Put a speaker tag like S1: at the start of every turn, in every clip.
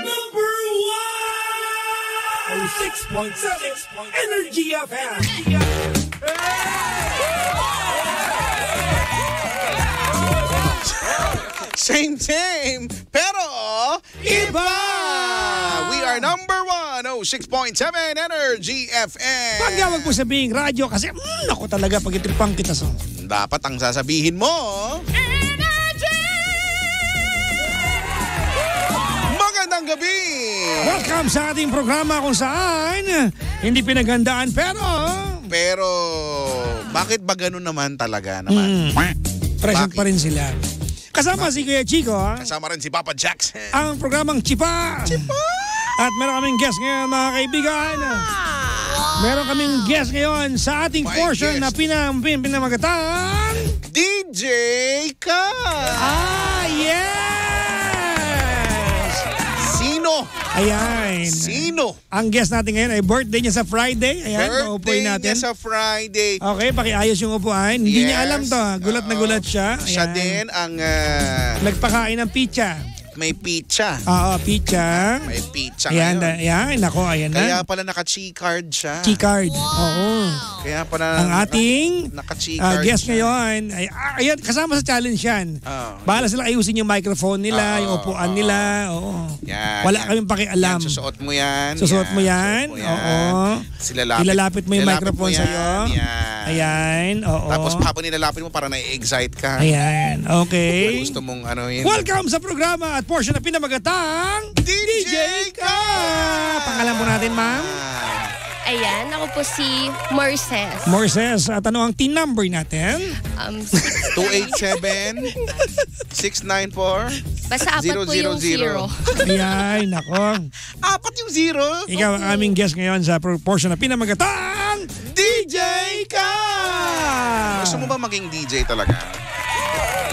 S1: Number 1! 6.7 Energy FM.
S2: Same, pero iba! We are number 1, 6.7 Energy FM.
S3: Pag wag mo sabihing radyo kasi, ako talaga pag itripang kita so.
S2: Dapat ang sasabihin mo,
S3: Energy!
S2: magandang gabi!
S3: Welcome sa ating programa kung saan hindi pinaghandaan
S2: Pero, bakit ba ganun naman talaga naman?
S3: present
S2: Bakit?
S3: pa rin sila. Kasama si Kuya Chico,
S2: Kasama rin si Papa Jackson.
S3: ang programang Chipa. At meron kaming guest ngayon, mga kaibigan. Meron kaming guest ngayon sa ating
S2: My
S3: portion
S2: guest.
S3: na pinamagatang
S2: DJ Ka!
S3: yes!
S2: Sino?
S3: Ayan.
S2: Sino?
S3: Ang guest natin ngayon ay birthday niya sa Friday. Ayan,
S2: Birthday
S3: paupuin natin.
S2: niya sa Friday.
S3: Okay, pakiayos yung upuan. Hindi niya
S2: Yes.
S3: alam to. Gulat na gulat siya.
S2: Siya
S3: Ayan.
S2: din ang
S3: Nagpakain ng pizza.
S2: may pizza.
S3: Oo, pizza.
S2: May pizza
S3: Ayan,
S2: ngayon.
S3: ayan. Nako, ayan
S2: Kaya
S3: na.
S2: pala naka-chi card siya.
S3: Key card. Oo.
S2: Kaya pala
S3: Ang ating
S2: naka-chi card
S3: guest
S2: siya.
S3: ngayon. Ayan, kasama sa challenge yan.
S2: Oh.
S3: Bahala sila ayusin yung microphone nila, yung upuan nila. Oo.
S2: Yan,
S3: Wala
S2: yan.
S3: kaming pakialam.
S2: Yan, susuot mo yan.
S3: Susuot mo yan.
S2: Susuot mo yan.
S3: Oo. Ilalapit mo yung microphone
S2: mo yan.
S3: sa'yo.
S2: Yan.
S3: Ayan. Oo.
S2: Tapos habang nilalapit mo para na-excite ka.
S3: Ayan. Okay.
S2: Gusto mong ano yun.
S3: Welcome sa programa at portion na pinamagatang
S2: DJ Ka!
S3: Pangalan po natin, ma'am?
S4: Ayan, ako po si Merces.
S3: Morses. At ano ang team number natin?
S2: 287-694.
S4: Basta apat po yung
S2: 000.
S4: zero.
S3: Ayan, nako.
S2: Apat yung zero.
S3: Ikaw ang aming guest ngayon sa portion na pinamagatang
S2: DJ Ka! Gusto mo ba maging DJ talaga?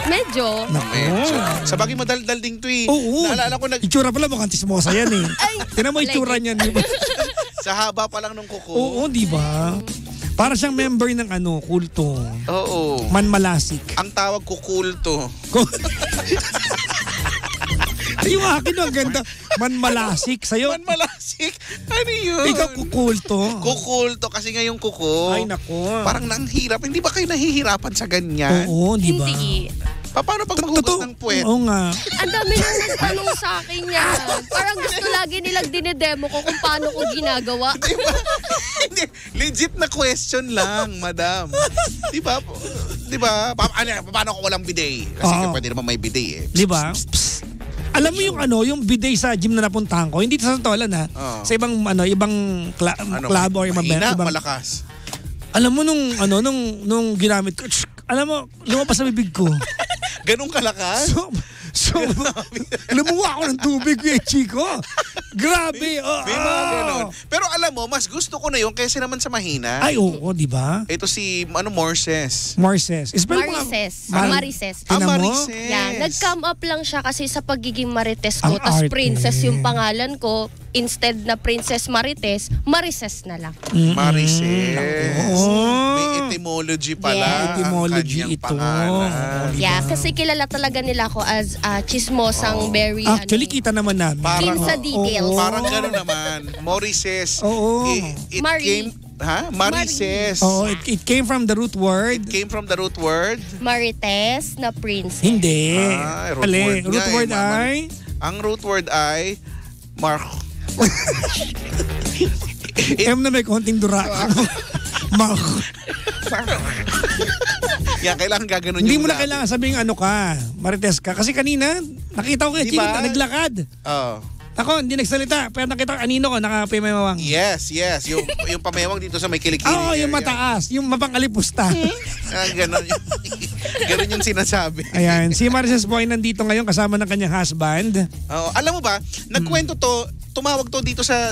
S4: Medyo.
S2: Medyo. Sa bagay mo daldal ding to eh.
S3: Oo.
S2: Naalala ko
S3: Itsura pala mukhang tismosa yan eh. Tinan mo itsura niyan. Di ba?
S2: sa haba pa lang nung kuko.
S3: Oo, di ba? Para siyang member ng kulto.
S2: Oo.
S3: Manmalasik.
S2: Ang tawag ko kulto.
S3: Yung akin ang ganda. Manmalasik. Sa'yo,
S2: Manmalasik? Ano yun?
S3: ikaw kukulto.
S2: Kukulto kasi ngayong kuko.
S3: Ay, nako.
S2: Parang nanghirap. Hindi ba kayo nahihirapan sa ganyan?
S3: Oo, di ba?
S4: Hindi.
S2: Paano pag maghugas
S3: Totoo.
S2: ng puwet?
S3: Oo nga.
S4: Ang dami nang nagtanong sa akin yan. Parang gusto lagi nilang dinedemo ko kung paano ko ginagawa.
S2: Diba? Hindi, legit na question lang, madam. Diba? Diba? Paano ko walang bidet? Kasi
S3: Oo.
S2: pwede naman may bidet eh.
S3: Di ba? Alam mo yung bidet sa gym na napuntahan ko, hindi sa Santolan ha.
S2: Oo.
S3: Sa ibang club or ibang
S2: mahina,
S3: ibang
S2: malakas.
S3: Alam mo nung ginamit ko, alam mo, lumabas sa bibig ko.
S2: Ganun kalakas?
S3: So lumuha ako ng tubig, Kuya Chico. Grabe.
S2: May mga ganun. Pero alam mo, mas gusto ko na yun kaysa naman sa mahina.
S3: Ay, oo, di ba?
S2: Ito si, Morses.
S3: Morses. Spell mo nga.
S4: Marices.
S3: Mar-
S4: Marices.
S3: Tinan mo?
S2: Marices.
S4: Yan. Nag-come up lang siya kasi sa pagiging marites ko.
S3: Ang
S4: Tapos
S3: arte.
S4: princess yung pangalan ko. Instead na Princess Marites, Marices na lang.
S2: Marices.
S3: Oo.
S2: May etymology pala.
S4: Yeah.
S2: ang
S3: Etymology
S2: kanyang
S3: ito.
S2: pangalan.
S3: Oo, di ba?
S4: Yeah, kasi kilala talaga nila ako as chismosang very
S3: Actually, kita naman namin.
S4: keen sa details.
S3: Oo.
S2: Parang gano'n naman. Morises.
S3: Oo.
S2: It
S4: Marie.
S2: came, Marices.
S3: Oo, it came from the root word.
S2: Came from the root word.
S4: Marites na princess.
S3: Hindi.
S2: Root
S3: Ali,
S2: word
S3: root
S2: nga
S3: word
S2: eh, mama.
S3: ay?
S2: Ang root word ay
S3: M na may konting dura.
S2: Yan, kailangan gaganon
S3: Hindi
S2: yung
S3: mo na
S2: labi.
S3: kailangan sabing ano ka, Marites ka. Kasi kanina, nakita ko kay
S2: Di
S3: Chico,
S2: ba?
S3: naglakad.
S2: Oh.
S3: Ako, hindi nagsalita. Pero nakita ko, anino ko, nakapimawang.
S2: Yes. Yung pamewang dito sa may kilikili.
S3: Oo, yung mataas. Yung mapangalipusta.
S2: Ganon yung, ganon yung sinasabi.
S3: Ayan, si Marites Boy nandito ngayon kasama ng kanyang husband.
S2: Alam mo ba, nagkwento to, tumawag to dito sa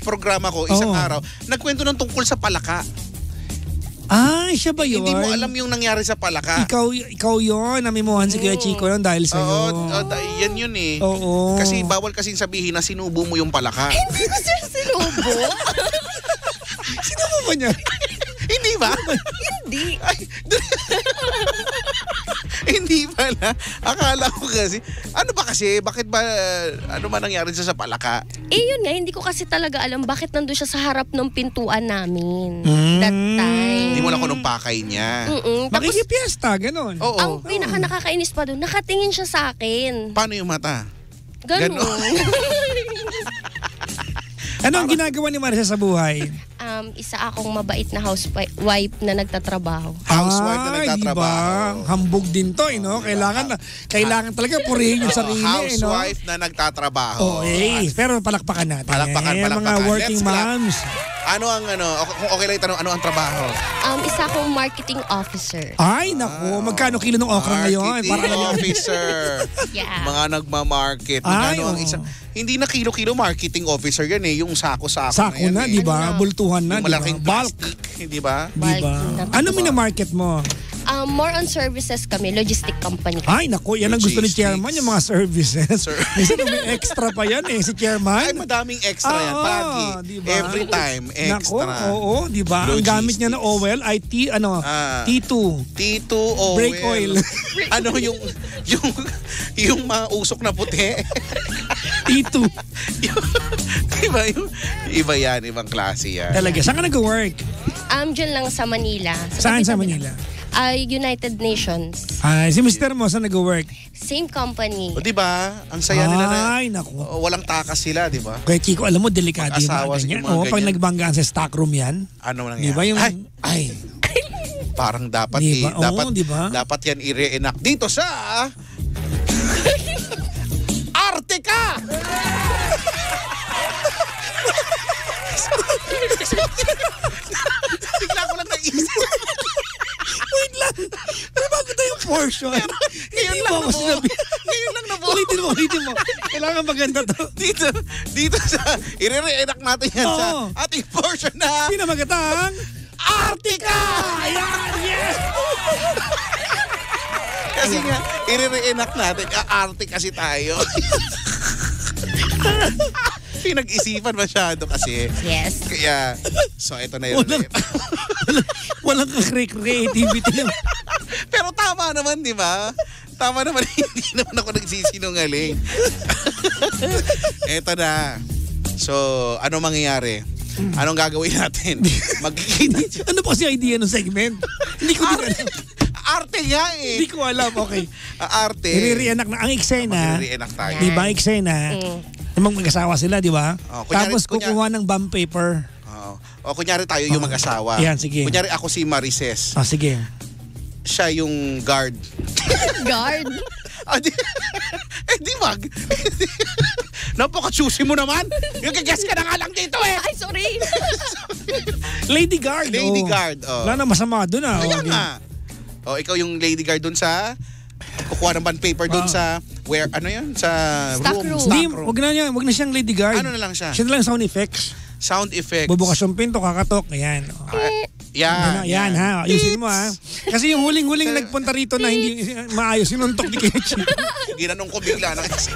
S2: programa ko isang
S3: Oo.
S2: araw. Nagkwento ng tungkol sa palaka.
S3: Ay, siya ba yun?
S2: Hindi mo alam yung nangyari sa palaka.
S3: Ikaw yun, namimuhan si Kuya Chico yun dahil sa'yo.
S2: Yan yun eh.
S3: Oo.
S2: Kasi bawal kasing sabihin na sinubo mo yung palaka.
S4: Hindi ko siya sinubo.
S3: Sinubo mo niya?
S2: Hindi ba?
S4: Hindi.
S2: Ay, Hindi pala. Akala ko kasi, ano ba kasi? Bakit ba, ano ba nangyari sa palaka?
S4: Yun nga, hindi ko kasi talaga alam bakit nandun siya sa harap ng pintuan namin. That time.
S2: Hindi mo lang kung nung pakay niya.
S4: Tapos,
S3: Makikipiesta, ganun.
S2: Oo.
S4: ang nakakainis pa doon, nakatingin siya sa akin.
S2: Paano yung mata?
S4: Ganun.
S3: Ano ang ginagawa ni Marisa sa buhay?
S4: Isa akong mabait na housewife na nagtatrabaho.
S2: Housewife na
S3: Ay,
S2: nagtatrabaho.
S3: diba? Hambog din to, no? Kailangan talaga purihin yung sarili, no?
S2: Housewife na nagtatrabaho.
S3: Oh, pero palakpakan natin.
S2: Palakpakan.
S3: Mga working
S2: Let's clap.
S3: moms.
S2: Ano ang kung okay lang itanong, ano ang trabaho?
S4: Isa akong marketing officer.
S3: Ay, naku. Magkano kilo ng okra ngayon?
S2: Marketing officer.
S4: Yeah.
S2: Mga nagmamarket.
S3: Ay,
S2: Magkano ang isang, hindi na kilo-kilo marketing officer yan eh. Yung sako-sako
S3: Sako
S2: yan
S3: na,
S2: eh.
S3: di ba? Bultuhan na,
S2: Yung
S3: di ba?
S2: malaking
S3: Bulk.
S2: plastic, di ba?
S3: Di ba? Ano minamarket mo?
S4: More on services kami, logistic company.
S3: Ay, naku. Yan ang gusto ni
S2: Logistics.
S3: chairman, yung mga services. Minsan may extra pa yan si chairman.
S2: Ay, madaming extra yan.
S3: Oo,
S2: Pagi.
S3: diba?
S2: Every time,
S3: Naku,
S2: extra.
S3: oo, di ba? Ang gamit niya na oil ay T2.
S2: T2 oil.
S3: Brake oil.
S2: Ano yung mga usok na puti?
S3: T2.
S2: Iba yan, ibang klase yan.
S3: Talaga. Saan ka nag-work?
S4: Diyan lang sa Manila.
S3: Saan sa
S4: tabi-tabi
S3: Manila?
S4: lang. United Nations.
S3: Ay, si Mr. mo, saan nag-work?
S4: Same company.
S2: O di ba? Ang saya nila na
S3: Ay, naku.
S2: walang takas sila, di ba?
S3: Kaya Chico, alam mo, delikado yung
S2: Mag-asawa
S3: mga ganyan.
S2: yung mga
S3: Oo, pag
S2: ganyan.
S3: nagbanggaan sa stockroom yan.
S2: Ano nangyari?
S3: Di ba yung...
S2: Ay, parang dapat
S3: Diba? Oo,
S2: dapat
S3: diba?
S2: dapat yan i-reenact dito sa Artika. Bigla ko lang naisip.
S3: Wait lang. Pero bago tayong portion.
S2: Ngayon lang
S3: ako sinabi.
S2: Ngayon lang nabuo.
S3: Ulitin mo. Kailangan maganda to.
S2: Dito sa i-reenact natin yan sa
S3: Oo.
S2: ating portion na
S3: Pinamagatang
S2: Artika.
S3: Ayan, yes!
S2: Kasi nga, i-reenact natin. Arte kasi tayo. Pinag-isipan masyado kasi.
S4: Yes.
S2: Kaya, so ito na yun.
S3: Walang creativity.
S2: Pero tama naman, di ba? Tama naman, hindi naman ako nagsisinungaling. Ito na. So, ano mangyayari? Anong gagawin natin? Magkikita.
S3: Ano pa kasi idea ng segment? Hindi ko din alam.
S2: Arte nga eh.
S3: Hindi ko alam, okay.
S2: Arte.
S3: I-reenact na. Ang eksena,
S2: I-reenact tayo.
S3: di ba eksena, mag-asawa sila, di ba?
S2: Oh, kunyari-
S3: Tapos kukuha ng bond paper.
S2: Oo. O kunyari tayo yung mag-asawa.
S3: Yan, sige.
S2: Kunyari ako si Marices.
S3: Sige.
S2: Siya yung guard.
S4: Guard.
S2: Di wag. Napaka-choosy mo naman. Yung kagas ka na nga lang dito eh.
S4: Ay, sorry.
S3: Lady guard.
S2: Lady
S3: oh.
S2: guard. Oh.
S3: Wala na masama doon ah.
S2: Kaya
S3: Okay.
S2: nga. O, ikaw yung lady guard dun sa kukuha ng bond paper dun sa where ano yun sa
S4: Stock room.
S3: Hindi,
S2: Stock room.
S3: wag na siyang lady guard.
S2: Ano na lang siya?
S3: Siya na lang sound effects.
S2: Sound effects.
S3: Bubukas yung pinto, kakatok. Ayan.
S2: Yan.
S3: Ha. Ayusin mo ha. Kasi yung huling-huling nagpunta rito na hindi maayos, sinuntok ni Kechi.
S2: Ginanong ko bigla na kasi.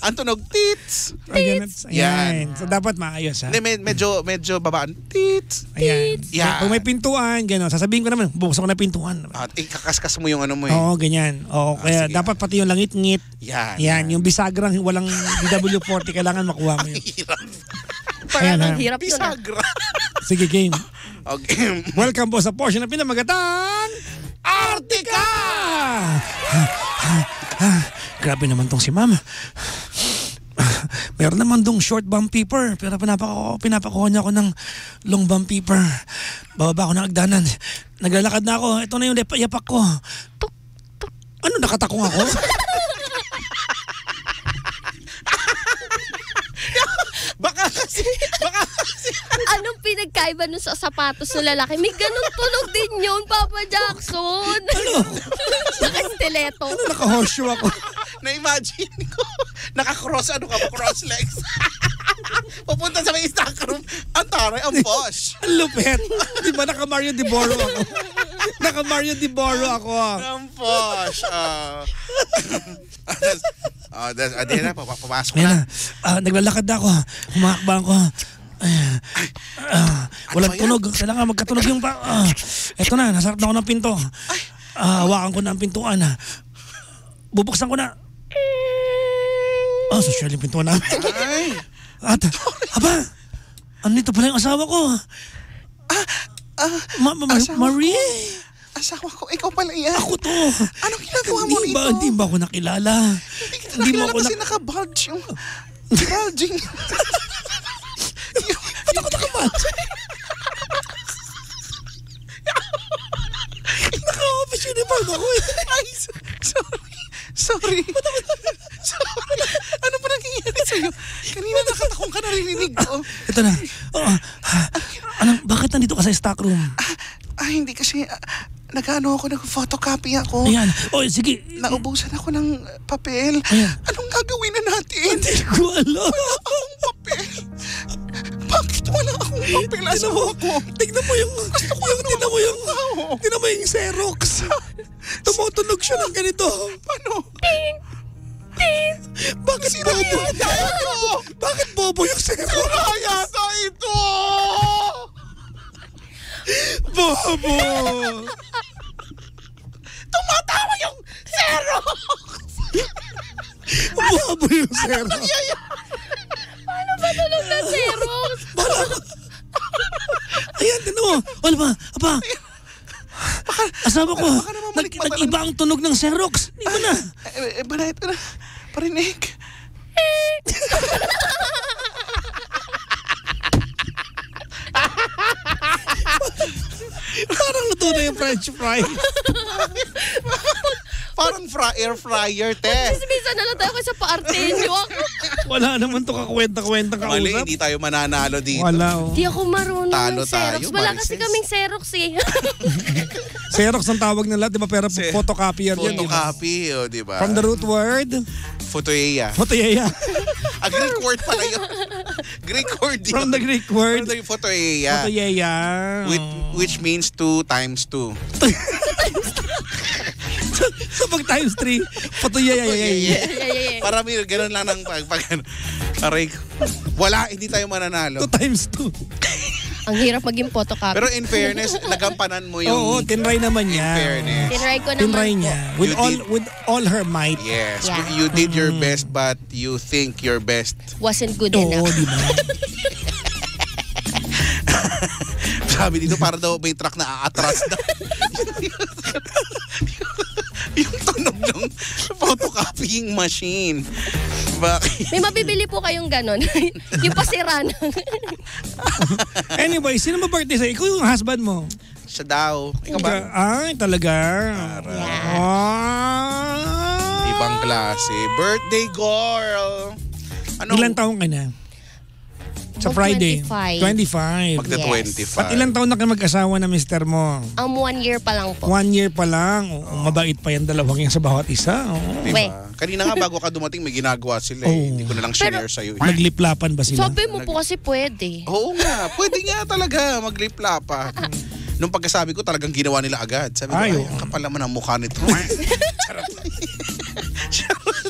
S2: Antunog tits.
S3: Ayan.
S2: Yan.
S3: So dapat maayos ha.
S2: Hindi, medyo babaan. Tits.
S3: Ayan.
S2: Yan.
S3: Kung may pintuan, gano'n. Sasabihin ko naman, bubuksan ko na pintuan.
S2: At ikakaskas mo yung ano mo eh.
S3: Oo, ganyan. Oo, kaya
S2: sige.
S3: dapat pati yung langit-ngit.
S2: Yan.
S3: Yan, yung bisagrang walang DW40, kailangan makuha mo yun.
S2: Hirap.
S3: Ayan,
S4: Parang
S3: ha.
S4: hirap yun.
S2: Bisagra.
S3: Sige, game.
S2: Okay.
S3: Welcome po sa portion na pinamagatang
S2: Artika!
S3: Grabe naman tong si ma'am. Meron naman dong short bump paper, pero pinapakuha niya ako ng long bump paper. Bababa ako ng agdanan. Naglalakad na ako. Ito na yung yapak ko. Tuk, tuk. Ano, nakatakong ako?
S2: Baka kasi.
S4: Anong pinagkaiba nun sa sapatos ng lalaki? May ganun tunog din yun, Papa Jackson. Naka-stiletto.
S3: Ano, naka-horseshoe ako?
S2: Na-imagine ko. Naka-cross, ano ka ba? Cross legs. Pupunta sa may stock room. Ang taray, ang posh.
S3: Ang lupet. Di ba naka-Mario Di Boro ako? Naka-Mario Di Boro ako.
S2: Ang posh. Di na, papasok
S3: Ayan
S2: na.
S3: na. Naglalakad ako. Humakbang ko. Walang
S2: ba yan?
S3: tunog. Kailangan magkatunog yung eto na, nasarap na ako ng pinto. Hawakan ko na ang pintuan. Bubuksan ko na. Social yung pintuan namin.
S2: Ay.
S3: At, andito pala yung asawa ko.
S2: Asawa
S3: Marie.
S2: Asawa ko, ikaw pala yan.
S3: Ako to.
S2: Anong ginagawa mo rito?
S3: Hindi ba ako nakilala?
S2: Hindi kita nakilala kasi naka-bulge yung... Bulging.
S3: Ba't ako nakabulge? Naka-office uniform ako eh.
S2: Ay, sorry. Ano ba nangyayari sa'yo? Kanina nakatakong ka, narinig ko.
S3: Ito na. Bakit nandito ka sa stock room?
S2: Hindi kasi nag-ano ako, nag-photocopy ako.
S3: Ayan. Sige.
S2: Naubusan ako ng papel.
S3: Ayan.
S2: Anong gagawin na natin?
S3: Hindi ko alam.
S2: Wala akong papel. Bakit wala akong papel? Asawa ko.
S3: Tignan mo yung... Tignan mo yung Xerox. Tumutunog siya ng ganito.
S2: Paano?
S3: Bakit bobo? Bakit bobo yung Xerox?
S2: Yata ito!
S3: Bobo!
S2: Tumatawa yung Xerox!
S3: Bobo yung Xerox.
S4: Paano ba tulog na Xerox?
S3: Ayan, tinan mo. Wala ba? Asawa ko.
S2: Baka naman malikmat na
S3: Nag-iba ang tunog ng Xerox. Di ba na?
S2: Banayad ko na. Parinig.
S3: Parang luto na yung French fry.
S2: Parang air fryer, te.
S4: Sismisa na lang tayo kasi sa paartenyo.
S3: Wala naman to kakwenta-kwenta
S2: Mali,
S3: kausap.
S2: hindi tayo mananalo dito.
S3: Wala.
S4: Di ako marunong
S2: Talo
S4: ng Xerox.
S2: tayo,
S4: Wala
S2: Marices.
S4: kasi kaming Xerox eh.
S3: Xerox ang tawag nila, di ba? Pero photocopier yan. di ba?
S2: Photocopy, di ba?
S3: From the root word,
S2: Photoeia.
S3: photoyeya.
S2: Greek word pala yun. Greek word yun.
S3: From the Greek word,
S2: From the photoeia.
S3: photoyeya.
S2: Which means 2 times 2.
S3: So pag times 3, photoyeya.
S2: Parami, ganun lang ng pag aray, wala, hindi tayo
S3: 2
S2: mananalo.
S3: times 2.
S4: Ang hirap maging photocopy.
S2: Pero in fairness, nagampanan mo yung...
S3: Oo, tinry naman
S2: In
S3: niya.
S2: fairness.
S4: Tinry ko naman
S3: Tinry
S4: po.
S3: niya.
S2: You
S3: With all her might.
S2: Yes,
S4: Yeah.
S2: you did your best but you think your best.
S4: Wasn't good
S3: Oo,
S4: enough.
S3: di ba?
S2: Sabi dito, para daw may truck na aatras daw. Yung tunog ng photocopying machine. Bakit?
S4: May mabibili po kayong ganon. Yung pasira na.
S3: Anyway, sino ba birthday sa'yo? Ikaw yung husband mo.
S2: Siya daw. Ikaw ba?
S3: Ay, talaga.
S4: Yeah.
S3: Ah.
S2: Ibang klase. Birthday girl. Ano?
S3: Ilang taong ka na? Sa Friday? 25.
S2: Magta-25.
S3: At ilang taon na kayo mag-asawa na mister mo?
S4: 1 year pa lang po.
S3: 1 year pa lang. Mabait pa yan dalawang yan sa bawat isa. Oo.
S2: Diba?
S4: We.
S2: Kanina nga bago ka dumating, may ginagawa sila
S3: Oo.
S2: eh. Hindi ko na lang share sa'yo.
S3: Nagliplapan ba sila?
S4: Sabi mo po kasi pwede.
S2: Oo nga, pwede nga talaga maglipla pa. Nung pagkasabi ko, talagang ginawa nila agad. Sabi ko,
S3: Ay,
S2: ay,
S3: oo.
S2: ang kapal naman ang mukha nito. Charot. Charot.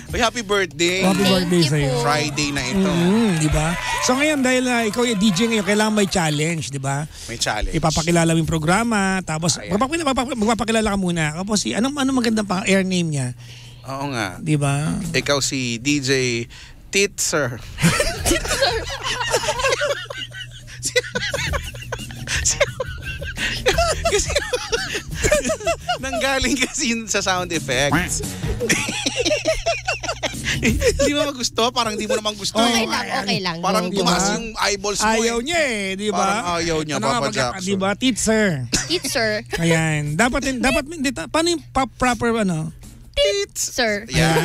S2: Uy, happy birthday.
S3: Happy
S4: Thank
S3: birthday
S4: you
S3: sa'yo.
S4: po.
S2: Friday na ito.
S3: Di ba? So ngayon, dahil ikaw yung DJ ngayon, kailangan may challenge, di ba?
S2: May challenge.
S3: Ipapakilala mo yung programa, tapos
S2: Ayan.
S3: magpapakilala ka muna. Tapos anong magandang air name niya?
S2: Oo nga.
S3: Di ba?
S2: Ikaw si DJ Titser. Kasi nanggaling kasi yun sa sound effects. Hindi mo magusto? Parang di mo naman gusto.
S4: Okay lang.
S2: Parang
S3: Di ba?
S2: tumaas yung eyeballs mo.
S3: Ayaw niya eh, di ba?
S2: Parang ayaw niya, Papa Jackson.
S3: Di ba? Teacher.
S4: Teacher.
S3: Ayan. Dapat paano yung proper
S4: Sir.
S2: Yan.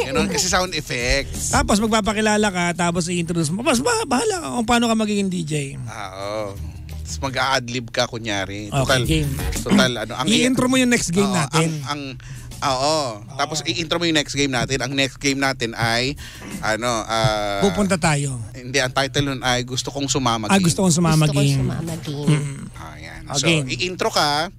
S2: Ganun kasi sound effects.
S3: Tapos magpapakilala ka, tapos i-introduce mo. Mas bahala ka kung paano ka magiging DJ.
S2: Oo. Tapos mag-a-adlib ka kunyari.
S3: Okay, game.
S2: Total,
S3: I-intro mo yung next game
S2: Oo,
S3: natin.
S2: Oo. Tapos i-intro mo yung next game natin. Ang next game natin ay
S3: Pupunta tayo.
S2: Hindi, ang title nun ay Gusto Kong Sumama Game.
S3: Gusto kong sumama
S4: Gusto ko
S3: game.
S4: sumama game.
S2: Ayan.
S3: Okay.
S2: So, i-intro ka,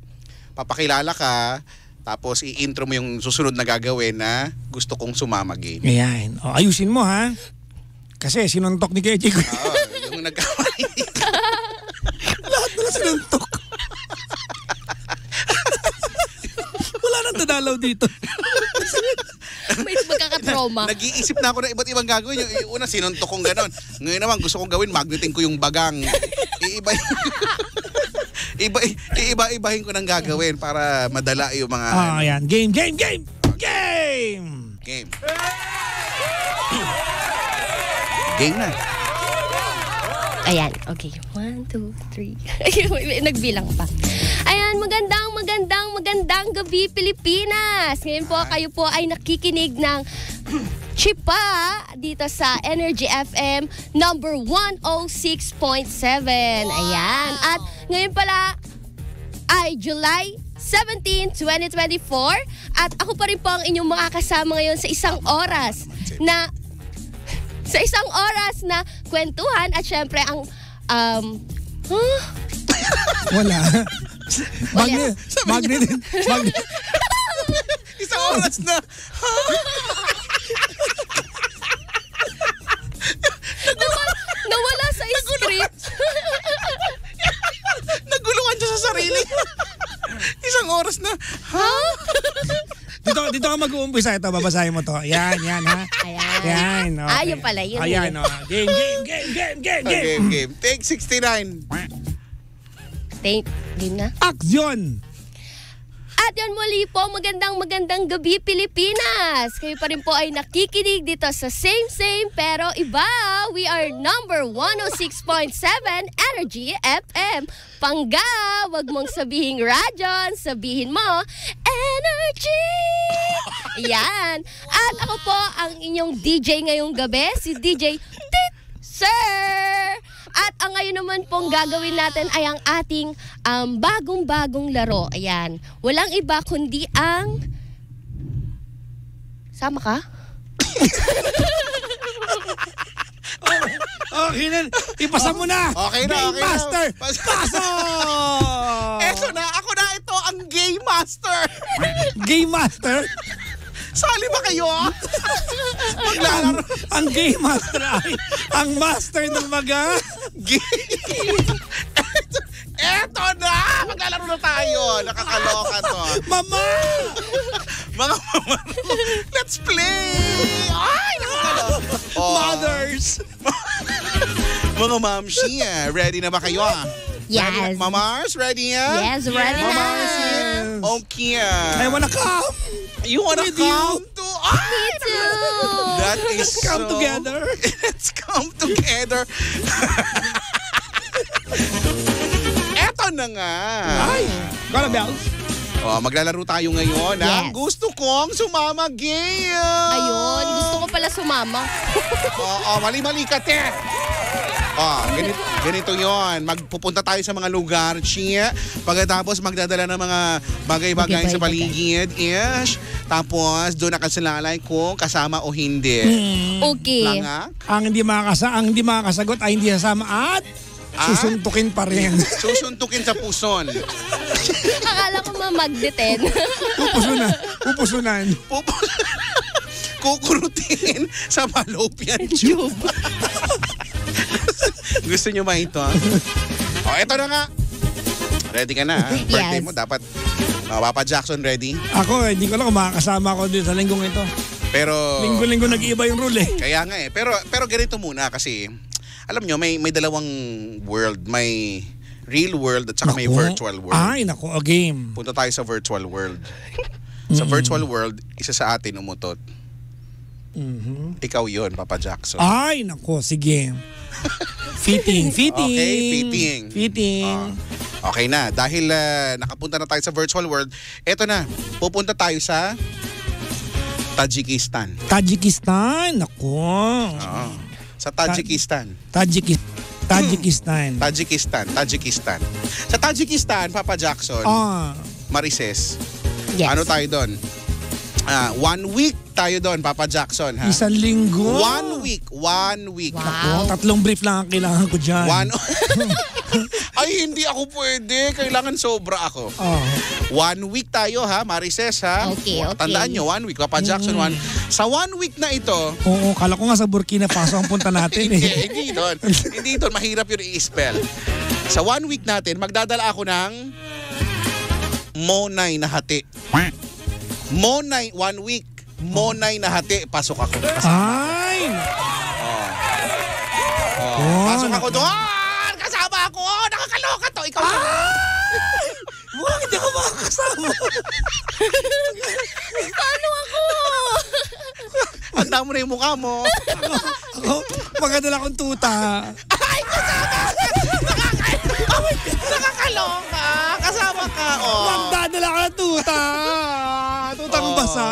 S2: papakilala ka, tapos i-intro mo yung susunod na gagawin na Gusto Kong Sumama Game.
S3: Ayan. O, ayusin mo ha. Kasi sinuntok ni Kuya Jake.
S2: Oo, yung nagkamali.
S3: Lahat na sinuntok. Wala nang dadalaw dito.
S4: May magkakatrauma.
S2: Nag-iisip na ako ng iba't ibang gagawin. Yung una, sinuntok kong gano'n. Ngayon naman, gusto kong gawin, magnetin ko yung bagang. Iiba-ibahin ko ng gagawin para madala yung mga...
S3: Ayan. Game!
S2: Game! Game na.
S4: Ayan, okay. 1, 2, 3. Nagbilang pa. Ayan, magandang gabi, Pilipinas. Ngayon po, kayo po ay nakikinig ng Chipa dito sa Energy FM number 106.7. Ayan. At ngayon pala ay July 17, 2024. At ako pa rin po ang inyong makakasama ngayon sa isang oras na kwentuhan at syempre ang
S3: Wala. Magnet.
S2: Isang oras na.
S4: nawala sa script.
S2: Naguluhan siya sa sarili. Isang oras na.
S3: Dito ka mag-uumpisa. Ito, babasahin mo to. Yan, ha?
S4: Ayan.
S3: Yan, okay.
S4: Yun pala, yun.
S3: Ayan,
S2: Game. Take 69.
S4: Game na.
S3: Aksyon!
S4: At yun muli po, magandang gabi, Pilipinas. Kayo pa rin po ay nakikinig dito sa same pero iba. We are number 106.7 Energy FM. Pangga, wag mong sabihin radyon, sabihin mo Energy! Yan. At ako po ang inyong DJ ngayong gabi, si DJ Tit Sir. At ang ngayon naman pong gagawin natin ay ang ating bagong-bagong laro. Ayan. Walang iba kundi ang... Sama ka?
S3: Okay na. Ipasa mo na.
S2: Okay na.
S3: Game Master. Paso!
S2: Eto na. Ako na ito ang Game Master.
S3: Game Master?
S2: Sali ba kayo? Maglalaro.
S3: Ang Game Master ay ang master ng mga...
S2: Eto na! Maglalaro na tayo. Nakakaloka to.
S3: Mama!
S2: Mga mama, let's play! Ay, nakakaloka.
S3: Mothers!
S2: Mga mamshi, ready na ba kayo?
S4: Yes.
S2: Mamars, ready ya?
S4: Yes, ready na.
S2: Mamars, okay.
S3: I wanna come!
S2: You wanna
S3: With
S2: come
S3: you?
S2: to... Ay!
S4: Me too!
S2: That is
S3: Come
S2: so...
S3: together.
S2: Let's come together. Eto na nga.
S3: Ay! Gonna bells.
S2: Maglalaro tayo ngayon.
S4: Yes.
S2: Gusto kong sumama game.
S4: Ayun, gusto ko pala sumama.
S2: Mali-mali ka, te. Ganito yon. Magpupunta tayo sa mga lugar, Chia. Pagkatapos magdadala ng mga bagay-bagay sa paligid. Ish. Tapos doon nakasalalay kung kasama o hindi.
S4: Okay.
S2: Langak.
S3: Ang hindi makakasagot ay hindi sasama at susuntukin pa rin.
S2: Susuntukin sa puson.
S4: Akala ko mamagdeten.
S3: Pupusunan.
S2: Kukurutin sa fallopian tube. Gusto nyo ba ito? Eto na nga. Ready ka na, ha? Birthday mo, dapat. Papa Jackson, ready?
S3: Ako, hindi ko lang kung makakasama ako dito sa linggong ito.
S2: Pero...
S3: Linggo-linggo nag-iiba yung rule eh.
S2: Kaya nga eh. Pero ganito muna kasi, alam nyo, may dalawang world. May real world at saka may virtual world.
S3: Ay, naku, a game.
S2: Punta tayo sa virtual world. Sa virtual world, isa sa atin umutot. Ikaw yun, Papa Jackson.
S3: Ay, naku, sige. Fitting.
S2: Okay, fitting. Okay na, dahil nakapunta na tayo sa virtual world, eto na, pupunta tayo sa Tajikistan.
S3: Tajikistan, naku.
S2: Sa Tajikistan.
S3: Tajikistan.
S2: Sa Tajikistan, Papa Jackson, Marises,
S4: Yes.
S2: ano tayo doon? 1 week tayo doon, Papa Jackson. Ha?
S3: Isang linggo.
S2: 1 week.
S4: Wow.
S3: Naku, 3 brief lang ang kailangan ko dyan.
S2: Ay, hindi ako pwede. Kailangan sobra ako.
S3: Oh.
S2: 1 week tayo ha, Marices ha.
S4: Okay, okay.
S2: Tandaan nyo, 1 week. Papa Jackson, 1. Sa 1 week na ito,
S3: Oo, kala ko nga sa Burkina Faso ang punta natin
S2: hindi,
S3: eh.
S2: hindi doon. Hindi doon. Mahirap yun i-spell. Sa 1 week natin, magdadala ako ng Monay na hati. Monay, 1 week. Monay na hati. Pasok ako.
S3: Ay!
S2: Pasok ako doon. Kasama ako. Nakakaloka to. Ikaw na.
S3: Mukhang hindi ako makakasama.
S4: Paano ako?
S2: Handa mo na yung mukha mo.
S3: Ako, magdadala akong tuta.
S2: Ay, kasama! Nakakaloka! Kasama ka, oh.
S3: Magdadala ka ng tuta. Tutang basa.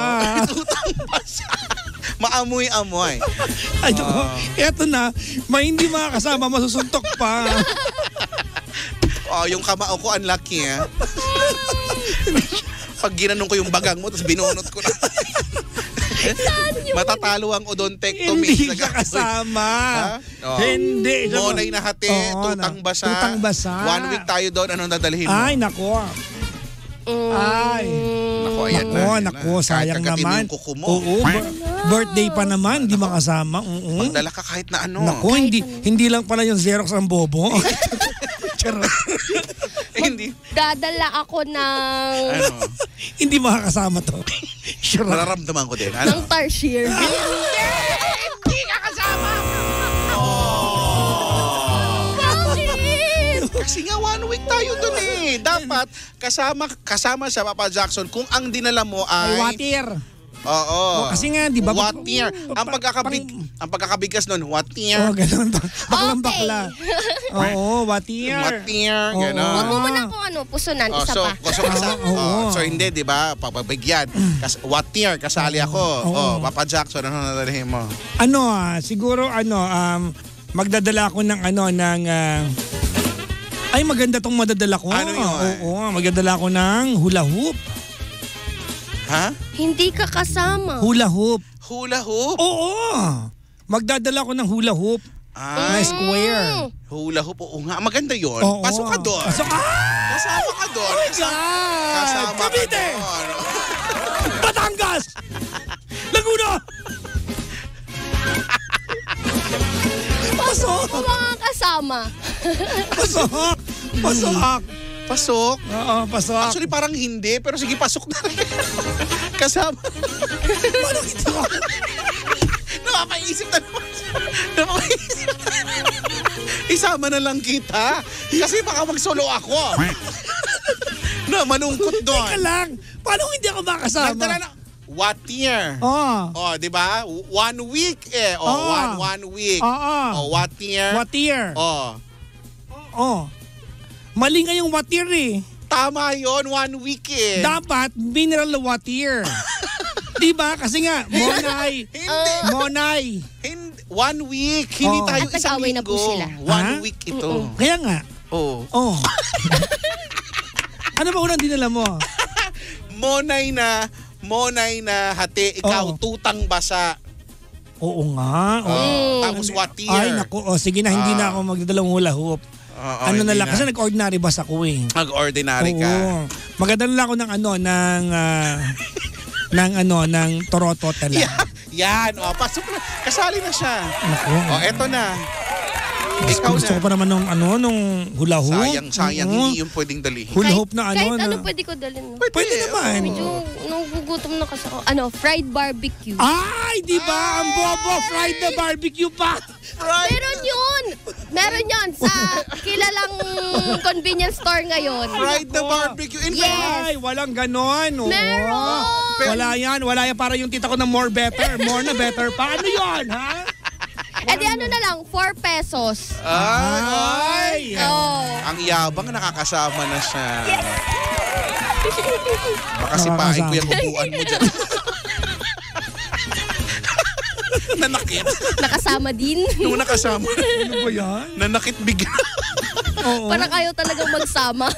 S2: Tutang basa. Maamoy-amoy.
S3: Ay, eto na. May hindi makakasama, masusuntok pa.
S2: Oh, yung kamao ko, unlucky, eh. Pag ginanong ko yung bagang mo, tapos binunot ko na. Matatalo ang odontectomy.
S3: Hindi ka kasama.
S2: Oh.
S3: Hindi.
S2: Monay na hati, tutang basa.
S3: Tutang basa.
S2: 1 week tayo doon. Anong dadalhin mo?
S3: Ay, nako. Ay.
S2: Nako, ayan na.
S3: Nako, sayang
S2: Kahit kagatin mo
S3: naman.
S2: yung kuko mo.
S3: Oo, birthday pa naman, hindi makasama.
S2: Magdala ka kahit na ano.
S3: Nako, hindi lang pala yung Xerox ang bobo. Charot.
S2: Hindi.
S4: Dadala ako ng...
S2: Ano?
S3: Hindi makakasama to. Sure.
S2: Nararamdaman ko din.
S4: ng
S2: Ano?
S4: tarsier.
S2: Hindi ka kasama!
S4: Bakit?
S2: Kasi nga 1 week tayo dun eh. Dapat kasama siya, Papa Jackson, kung ang dinala mo
S3: Ay,
S2: ay...
S3: water.
S2: Oo.
S3: Kasi nga, di ba?
S2: What year? Ang pagkakabigkas nun, what year?
S3: Oh, ganun. Baklang
S4: Okay.
S3: bakla. Oo, water.
S2: What year?
S3: Oo.
S2: Gano'n.
S4: Huwag mo muna kung ano, pusunan, isa pa.
S2: So hindi, di ba? Papabigyan. What year? Kasali ako.
S3: Oo.
S2: Papa Jackson, ano nadalhin mo?
S3: Ano siguro magdadala ako ng ay maganda tong madadala ko.
S2: Ano yun?
S3: Oo, magdadala ako ng hula hoop.
S2: Ha?
S4: Hindi ka kasama.
S3: Hula hoop.
S2: Hula hoop?
S3: Oo. Magdadala ako ng hula hoop. Na square.
S2: Hula hoop. Oo nga. Maganda yun.
S3: Oo.
S2: Pasok ka doon.
S3: Pasok ka.
S2: Kasama ka doon. Kasama ka
S3: Cavite.
S2: doon.
S3: Batangas. Laguna. Pasok.
S4: Kung mga kasama.
S3: Pasok. Pasok.
S2: Pasok.
S3: Oo, pasok.
S2: Actually, parang hindi. Pero sige, pasok na rin. Kasama.
S3: Paano kita ko?
S2: Napapaisip na naman. Napapaisip na. Isama na lang kita. Kasi baka mag-solo ako. Na, malungkot doon.
S3: Teka lang. Paano hindi ako makasama?
S2: Nagdala na. What year?
S3: Oh.
S2: Oh, di ba? 1 week eh. Oh,
S3: Oo.
S2: one week.
S3: Oo.
S2: Oh, what year?
S3: What year?
S2: Oh.
S3: Oh. Mali nga yung water eh.
S2: Tama yon 1 week eh.
S3: Dapat mineral water. Diba? Kasi nga, Monay.
S2: Hindi.
S3: Monay.
S2: 1 week. Hindi
S3: Oo.
S2: tayo
S4: At
S2: isang
S4: nag-away na po
S2: linggo.
S4: sila.
S2: 1
S3: Ha?
S2: week ito.
S3: Kaya nga.
S2: Oh.
S3: Oh. Ano ba unang dinala mo?
S2: Monay na hati. Ikaw,
S3: Oo.
S2: tutang basa.
S3: Oo nga.
S2: Tapos what year?
S3: Ay, naku. Oh, sige na, hindi na ako magdadalang hula hoop. Ano na lang, kasi nag-ordinary bus ako eh.
S2: Mag-ordinary ka.
S3: Oo. Magdadala lang ako ng Toroto tala.
S2: Yan. Oh, pasok na. Kasali na siya.
S3: Naku.
S2: Oh, eto na. Ikaw
S3: Gusto ko
S2: na.
S3: pa naman nung hula hoop.
S2: Sayang.
S3: Oo.
S2: Hindi yung pwedeng dalihin.
S3: Hula hoop na
S4: Kahit
S3: na.
S4: ano pwede ko dalhin.
S3: Pwede naman.
S4: Medyo nagugutom na kasi ako. Fried barbecue.
S3: Ay, di ba? Ang bobo, fried na barbecue pa.
S4: Meron yun sa kilalang convenience store ngayon.
S2: Fried na barbecue. In
S4: Yes.
S3: Ay, walang ganon. Oo.
S4: Meron.
S3: Wala yan. Para yung tita ko na more better. More na better pa. Ano yun, ha?
S4: Eh di ano na lang, 4 pesos.
S2: Ay.
S4: Oh.
S2: Ang yabang, nakakasama na siya. Baka sipain
S3: Nakakasama.
S2: ko yung upuan mo dyan. Nanakit.
S4: Nakasama din.
S2: Nung nakasama.
S3: Ano ba yan?
S2: Nanakit bigla.
S3: Oo.
S4: Parang ayaw talagang magsama.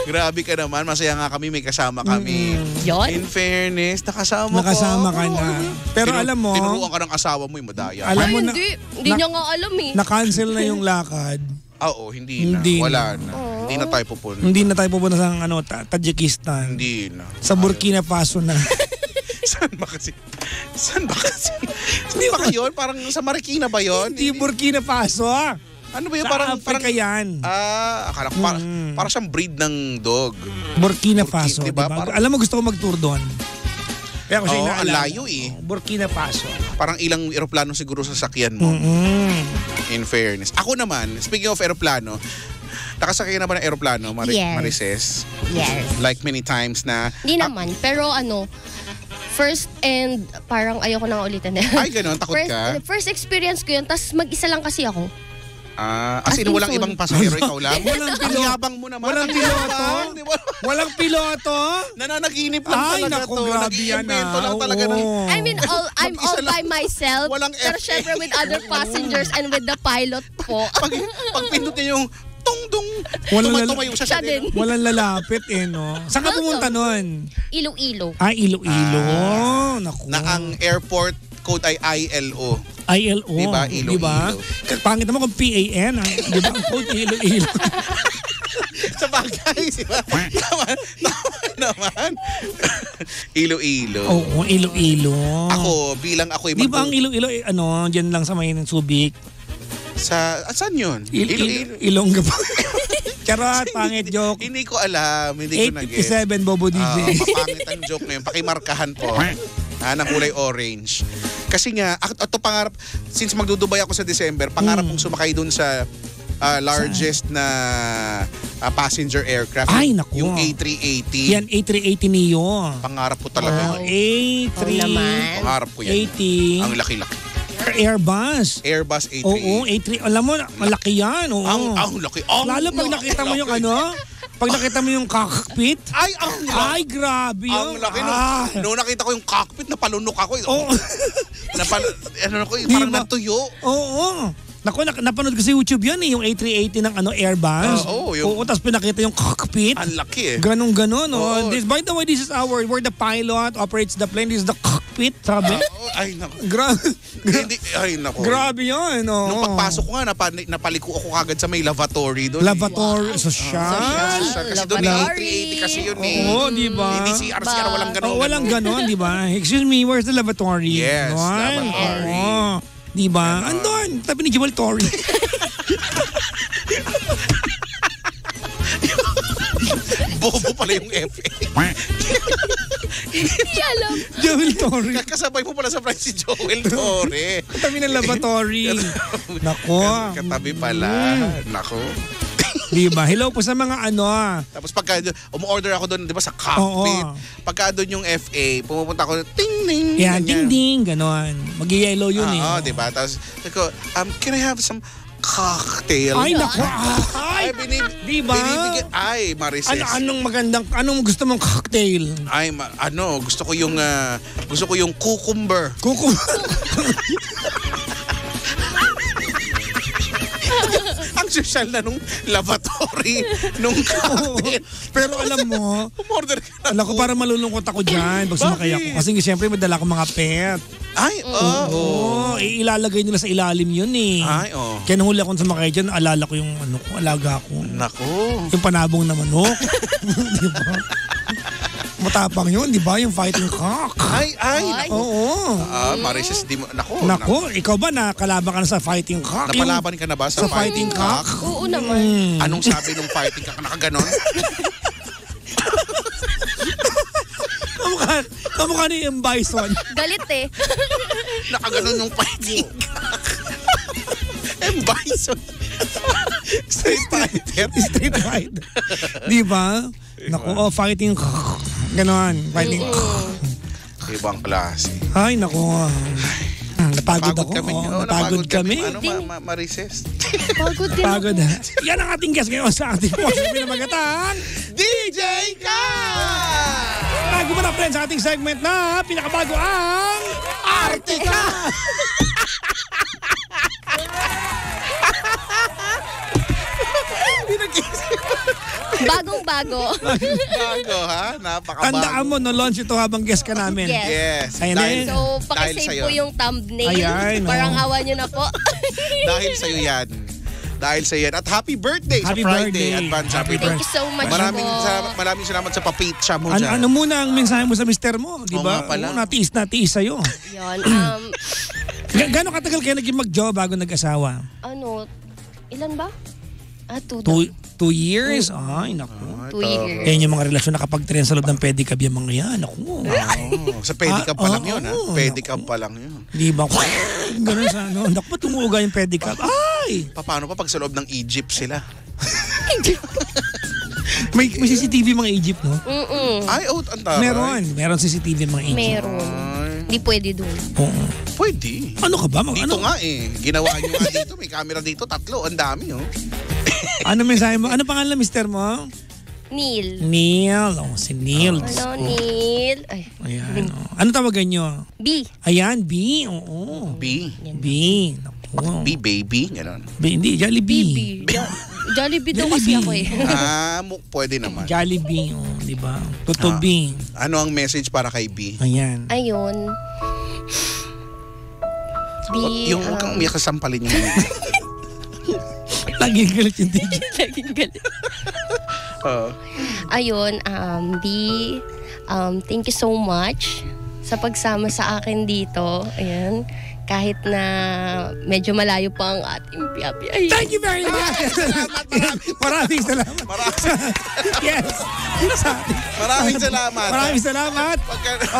S2: Grabe ka naman. Masaya nga kami. May kasama kami.
S4: Yon.
S2: In fairness, nakasama
S3: Nakasama
S2: ko.
S3: ka na. Pero alam mo,
S2: Tinuruan ka ng asawa mo, madaya.
S3: Alam mo na,
S4: Hindi niya nga alam eh.
S3: na-cancel na yung lakad.
S2: Oo, hindi na.
S3: Hindi
S2: Wala
S3: na.
S2: na. Hindi na tayo pupunta.
S3: Hindi na tayo pupunta sa Tajikistan.
S2: Hindi na.
S3: Sa Burkina Faso na.
S2: Saan ba kasi? Saan ba ka yun? Parang sa Marikina ba yun?
S3: Hindi Burkina Faso.
S2: Ano ba yun?
S3: Sa Africa yan.
S2: Akala ko parang siyang breed ng dog.
S3: Burkina Faso,
S2: diba?
S3: diba? Alam mo, gusto ko mag-tour doon. Kaya ko siya
S2: Oo,
S3: inaalala.
S2: ang layo eh.
S3: Burkina Faso.
S2: Parang ilang eroplano siguro sa sakyan mo. In fairness. Ako naman, speaking of eroplano, nakasakay na ba ng eroplano,
S4: Yes.
S2: Marices?
S4: Yes.
S2: Like many times na...
S4: Hindi naman. Pero first and parang ayoko nang ulitin.
S2: Ay, ganun, takot ka?
S4: First experience ko yun, tas mag-isa lang kasi ako.
S2: As in, walang ibang pasahero, ikaw lang?
S3: Walang
S2: Ang yabang mo naman.
S3: Walang
S2: Ang yabang.
S3: piloto? Walang piloto?
S2: Nananaginip lang
S3: Ay,
S2: talaga
S3: naku,
S2: to.
S3: grabe yan
S2: Nag-iimbento lang talaga ng...
S3: Oo.
S4: I mean, I'm
S2: Mag-isa
S4: all
S2: lang.
S4: by myself.
S2: Walang
S4: Pero
S2: FA.
S4: syempre with other passengers and with the pilot po.
S2: Pag pindot niya yung tungdung,
S3: Walang
S2: tumayo siya
S4: Siya din.
S3: Walang lalapit no? Saan ka pumunta nun?
S4: Iloilo.
S3: Iloilo. Naku.
S2: na ang airport code ay ILO.
S3: ILO.
S2: Diba? Iloilo.
S3: Diba? Pangit naman kung PAN. Diba? Ang code Iloilo.
S2: Sa bagay, diba? Tama naman. Iloilo.
S3: Oo, Iloilo.
S2: Ako, bilang ako'y
S3: Di ba ang Iloilo, dyan lang sa may Subic?
S2: Saan yun? Iloilo.
S3: Ilongga po. Charot, pangit joke.
S2: Hindi ko alam. Hindi ko nag-get.
S3: 857 Bobo DJ.
S2: Mapangit ang joke ngayon. Pakimarkahan po. Ng kulay orange. Kasi nga, ito pangarap, since magdudubay ako sa December, pangarap kong sumakay dun sa largest na passenger aircraft.
S3: Ay, naku.
S2: Yung A380.
S3: Yan, A380 Neo.
S2: Pangarap ko talaga.
S3: Oh,
S2: yun.
S3: A380.
S2: Pangarap ko yan. Ang laki-laki.
S3: Airbus.
S2: Airbus A380.
S3: Oo, A3. Alam mo, malaki yan. Oo.
S2: Ang laki.
S3: Lalo pag nakita mo yung pag nakita mo yung cockpit.
S2: Ay, ang laki.
S3: Ay, grabe yun.
S2: Ang laki. Nung nakita ko yung cockpit, napalunok ako.
S3: Oo.
S2: Parang natuyo.
S3: Oo. Naku, napanood ko sa YouTube yan yung A380 ng Airbus.
S2: Oo,
S3: Oo, tapos pinakita yung cockpit.
S2: Ang laki eh.
S3: Ganon.
S2: Oo.
S3: By the way, this is where the pilot operates the plane. This is the cockpit, sabi.
S2: Ay, naku. Ay, naku.
S3: Grabe yun.
S2: Nung pagpasok ko nga, napaliko ako kagad sa may lavatory doon.
S3: Lavatory. Social.
S2: Kasi doon A380 kasi yun eh.
S3: Oo, di ba?
S2: Hindi CR, walang ganon.
S3: Walang ganon, di ba? Excuse me, where's the lavatory?
S2: Yes,
S3: Ganon.
S2: lavatory.
S3: Oo. Di ba? Andun, tabi ni Jewel Torre.
S2: Bobo pala yung FA.
S4: Hindi alam.
S3: Jewel Torre.
S2: Kasabay mo pala sa flight si Joel Torre.
S3: Tabi ng lavatory. Nako.
S2: Katabi pala. Nako.
S3: Di ba? Hello po sa mga
S2: Tapos pagka umorder ako doon, di ba, sa cockpit.
S3: Oo.
S2: Pagka doon yung FA, pumupunta ako, ting-ning.
S3: Yan,
S2: ganyan.
S3: ding-ding, ganon. Mag-yellow yun eh.
S2: Oo, di ba? Tapos, ko, can I have some cocktail?
S3: Ay, naku.
S2: Ay,
S3: Di ba?
S2: Ay, Marices.
S3: Anong gusto mong cocktail?
S2: Ay, gusto ko yung cucumber. Ang social na nung lavatory, nung cocktail.
S3: Pero alam mo,
S2: Umorder ka na.
S3: alam ko para malulungkot ako dyan pag sumakay ako.
S2: Bakit?
S3: Kasi siyempre may dala akong mga pet.
S2: Ay,
S3: Oo, ilalagay nila sa ilalim yun eh.
S2: Ay, oo.
S3: Kaya nung huli akong sumakay dyan, alala ko yung alaga ko.
S2: Nako.
S3: Yung panabong na manok. Di ba? Matapang yun, di ba? Yung fighting cock.
S2: Ay, nako.
S3: Oo.
S2: Marices, di mo, nako.
S3: Nako, ikaw ba nakalaban ka na sa fighting cock?
S2: Napalaban ka na ba sa
S3: Sa fighting cock?
S4: Oo naman.
S2: Anong sabi nung fighting cock? Nakaganon?
S3: Kamukha ni yung bison.
S4: Galit eh.
S2: Nakaganon yung fighting cock. Bison. Street fighter.
S3: Street fight. Di ba? Naku, fighting cock. Ganon, fighting cock.
S2: Ibang klase.
S3: Ay, naku. Napagod ako.
S2: Kami.
S3: Napagod kami.
S2: Marices?
S4: Pagod din.
S3: Pagod. Yan ang ating guest ngayon sa ating pinamagatang
S2: DJ Ka!
S3: Bago mo na friends sa ating segment na pinakabago ang
S2: Artika! Hindi nag-isip.
S4: Bagong-bago.
S2: Bago ha? Napakabago.
S3: Tandaan mo, no-launch ito habang guest ka namin.
S4: Yes.
S2: Yes.
S3: Ayan
S2: Dahil,
S3: na
S4: So,
S2: dahil
S4: pakisave
S2: sa'yo.
S4: po yung thumbnail.
S3: Ayan,
S4: Parang awa nyo na po.
S2: Dahil sa'yo yan. Dahil sa yan. At happy birthday
S3: Happy
S2: sa Friday.
S3: birthday.
S2: Advance
S3: Happy
S2: happy birthday.
S4: Thank you so much
S2: Maraming salamat sa papitsa mo
S3: Ano,
S2: dyan.
S3: ano muna ang mensahe mo sa mister mo? Di
S2: Oo
S3: ba?
S2: nga pala.
S3: Natiis sa'yo.
S4: Yun,
S3: Gano'ng katagal kayo naging mag-jowa bago nag-asawa?
S4: ilan ba? 2
S3: 2 years? Ay, naku.
S4: 2 years.
S3: Yan yung mga relasyon na kapag tren sa loob ng pedicab yung mga yan. Naku.
S2: Sa pedicab pa lang yun.
S3: oo.
S2: Pedicab pa lang yun.
S3: Di ba? Ganun sa ano. Naku, ba't tumuuga yung pedicab? Ay!
S2: Paano pa pag sa loob ng Egypt sila?
S3: May CCTV mga Egypt, no?
S2: Ay, ang taray.
S3: Meron CCTV mga Egypt.
S4: Meron. Hindi pwede dun.
S3: Oo.
S2: Pwede.
S3: Ano ka ba?
S2: Dito nga eh. Ginawa nyo nga dito. May camera dito. 3. Ang dami oh.
S3: Ano mensahe mo? Ano pangalan mister mo?
S4: Neil.
S3: Neil. Oh, si Neil.
S4: Hello, Neil. Ay,
S3: Ayan. Oh. Ano tawagan nyo?
S4: B.
S3: Ayan, B. Oo.
S2: B.
S3: B. Naku.
S2: B baby. Ganon.
S3: B. Hindi, Jollibee.
S4: Jollibee daw kasi ako eh.
S2: Pwede naman.
S3: Jollibee. Oh, di ba? Tutubi.
S2: Ano ang message para kay B?
S3: Ayan.
S4: Ayun. B.
S2: Huwag kang umiyak sa sampalin niya.
S3: Laging galit yung DJ.
S4: Laging galit. Ayun, B. Thank you so much sa pagsama sa akin dito. Ayan. Kahit na medyo malayo pa ang ating piyapi.
S3: Thank you very much. Maraming salamat. Yes.
S2: Maraming salamat.
S3: Maraming salamat.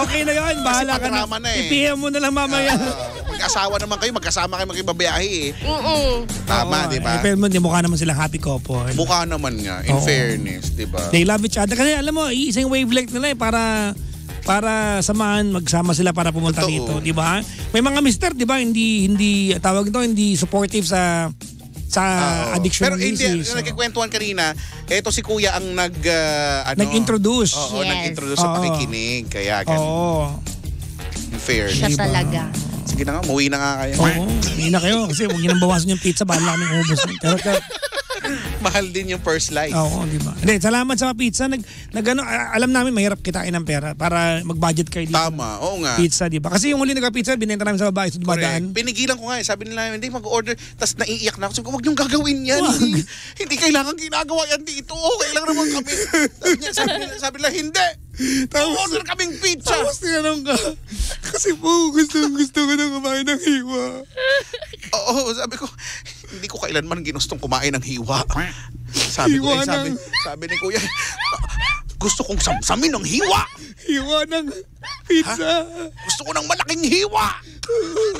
S3: Okay na yun. Bahala ka na.
S2: pagrama na eh.
S3: I-PM mo na lang mamaya.
S2: Mag-asawa naman kayo. Magkasama kayo magkibabiyahe eh. Tama, di ba?
S3: Pero mukha naman silang happy couple.
S2: Mukha naman nga. In fairness, di ba?
S3: They love each other. Kasi alam mo, isang wavelength nila eh para samahan, magsama sila para pumunta
S2: Totoo.
S3: dito, di ba? May mga mister, di ba, hindi tawag ito, hindi supportive sa addiction.
S2: Pero hindi,
S3: disease,
S2: nagkikwentuhan kanina, eto si Kuya ang
S3: nag-introduce.
S2: Oo,
S4: Yes.
S2: nag-introduce sa
S3: Oo.
S2: pakikinig. Kaya ganun.
S3: Oo.
S2: In fairness.
S4: Siya
S3: Diba?
S4: talaga.
S2: Sige na nga, muwi na nga kayo.
S3: Oo. Hindi na kayo kasi huwag nyo nang bawasan yung pizza, bahala namin ubos. Pero
S2: Mahal din yung first life.
S3: oo, di ba? Hindi, salamat sa pizza. Alam namin mahirap kitain ng pera para mag-budget kayo dito.
S2: Tama, oo nga.
S3: Pizza, di ba? Kasi yung huli nagka-pizza, binenta namin sa babae sa dumadaan.
S2: Correct. Pinigilan ko nga eh. Sabi nila, hindi mag-order. Tapos naiiyak na ako. Sabi ko, huwag niyong gagawin yan. Hindi kailangan ginagawa yan dito. Okay lang naman kami. Sabi nila, hindi. Order kaming pizza.
S3: Tapos tinanong ka, kasi po gusto ko na kumain ng hiwa.
S2: Oo, sabi ko, hindi ko kailanman ginustong kumain ng hiwa. Sabi ko,
S3: Hiwa
S2: sabi ni Kuya, gusto kong samsamin ng hiwa.
S3: Hiwa ng pizza.
S2: Gusto ko ng malaking hiwa.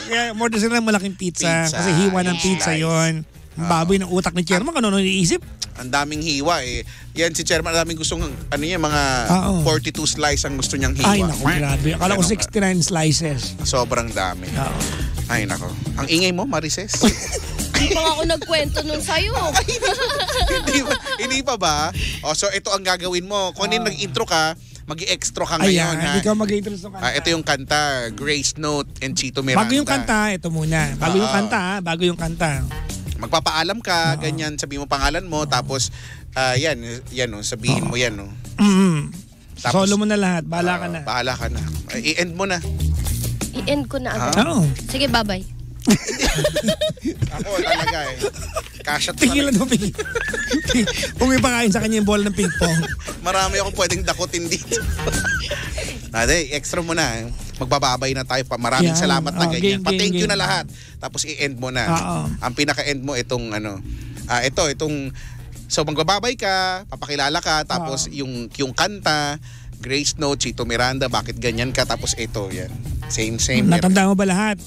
S3: Kaya more sila ng malaking pizza.
S2: Pizza,
S3: Kasi hiwa ng
S2: yeah.
S3: pizza
S2: Slice.
S3: yon. Ang baboy ng utak ni Chairman, ano iniisip?
S2: Ang daming hiwa eh. Yan si Chairman, ang daming gustong, mga
S3: Oo.
S2: 42 slice ang gusto niyang hiwa.
S3: Ay, naku, grabe. Akala ko
S2: Ganun
S3: 69 slices.
S2: Sobrang dami.
S3: Oo.
S2: Ay, nako. Ang ingay mo, Marices.
S4: Hindi pa ako nagkwento nun sa'yo.
S2: Hindi pa ba? So, ito ang gagawin mo. Kung nag-intro ka, mag-i-extra ka
S3: Ayan,
S2: ngayon. Ha?
S3: hindi ka mag-introduce ng kanta.
S2: Ito yung kanta, Grace Note and Chito Miranda.
S3: Bago yung kanta, ito muna. Bago yung kanta, ha? Bago yung kanta.
S2: Magpapaalam ka, ganyan, sabihin mo pangalan mo, tapos, sabihin mo yan. Tapos,
S3: Solo mo na lahat. Bahala ka na.
S2: Bahala ka na. I-end mo na.
S4: I-end ko na agad.
S3: Oo.
S4: Sige, bye-bye.
S2: Ako talaga eh. Kasyat
S3: Tigilan mo, pigil. Kung may pakain sa kanya yung bola ng ping-pong.
S2: Marami akong pwedeng dakutin dito. Extra mo na. Magbababay na tayo. Maraming
S3: Yan.
S2: salamat na ganyan.
S3: Game,
S2: Pa-thank you
S3: game.
S2: na lahat. Tapos i-end mo na.
S3: Oo.
S2: Ang pinaka-end mo itong so magbababay ka, papakilala ka, tapos yung kanta, Grace Note, Chito Miranda, bakit ganyan ka, tapos ito, yan. Same.
S3: Natanda mo ba lahat?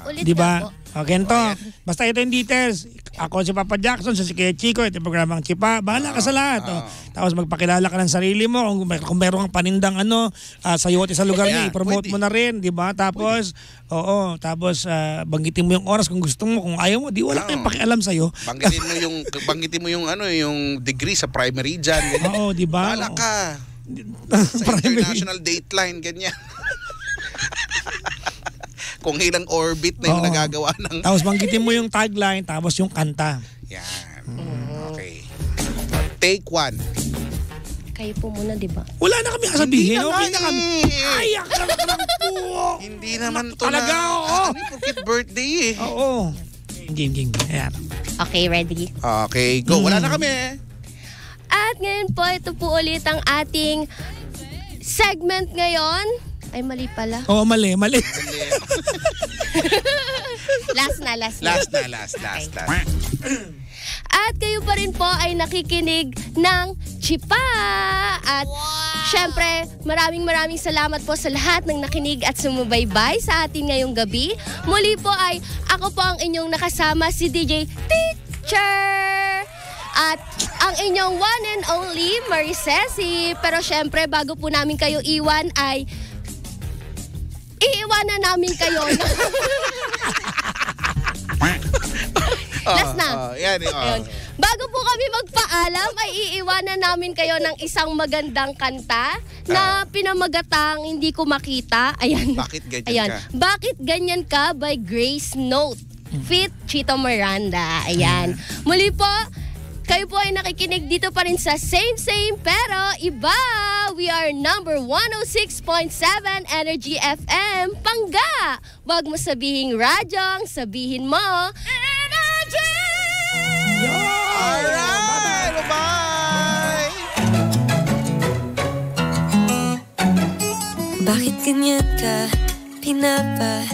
S4: Ulit
S3: Di
S4: na
S3: ba?
S4: po.
S3: O, ganito. Basta ito yung details. Ako si Papa Jackson, si Kuya Chico, ito yung programang Chipa. Bahala ka sa lahat. Tapos magpakilala ka ng sarili mo. Kung meron kang panindang sayote sa lugar niyo,
S2: Ayan,
S3: i-promote
S2: pwede.
S3: mo na rin. Di ba? Tapos, banggitin mo yung oras kung gusto mo. Kung ayaw mo, di wala kayong pakialam sa'yo.
S2: Banggitin mo yung degree sa primary dyan. ganyan.
S3: Oo, di ba?
S2: Bahala
S3: Oo.
S2: ka. Sa international dateline, ganyan. Kung ilang orbit na yung
S3: Oo.
S2: nagagawa ng...
S3: Tapos banggitin mo yung tagline, tapos yung kanta.
S2: Yan. Okay. Take 1.
S4: Kayo po muna, di ba?
S3: Wala na kami kasabihin.
S2: Hindi na
S3: Okay na
S2: nga
S3: kami.
S2: eh.
S3: Ay, akala lang po.
S2: Hindi naman to
S3: Talaga, oo.
S2: Porkit birthday eh.
S3: Oo. Game. Ayan.
S4: Okay, ready?
S2: Okay, go. Wala na kami.
S4: At ngayon po, ito po ulit ang ating segment ngayon. Ay, mali pala.
S3: Oo, mali.
S4: Last na.
S2: Last.
S4: At kayo pa rin po ay nakikinig ng Chipa. At syempre, maraming salamat po sa lahat ng nakinig at sumubaybay sa atin ngayong gabi. Muli po ay ako po ang inyong nakasama, si DJ Teacher. At ang inyong one and only Maricesi. Pero syempre, bago po namin kayo iwan ay iiwanan namin kayo. Last na. Ayun. Bago po kami magpaalam, ay iiwanan namin kayo ng isang magandang kanta na pinamagatang Hindi Ko Makita. Ayan.
S2: Bakit ganyan ka?
S4: Bakit Ganyan Ka by Grace Note. Fit Chito Miranda. Ayan. Muli po, kayo po ay nakikinig dito pa rin sa Same pero iba. We are number 106.7 Energy FM. Pangga! Wag mo sabihing radyong, sabihin mo Energy!
S2: Alright! Bye-bye!
S5: Bakit ganyan ka? Pinapa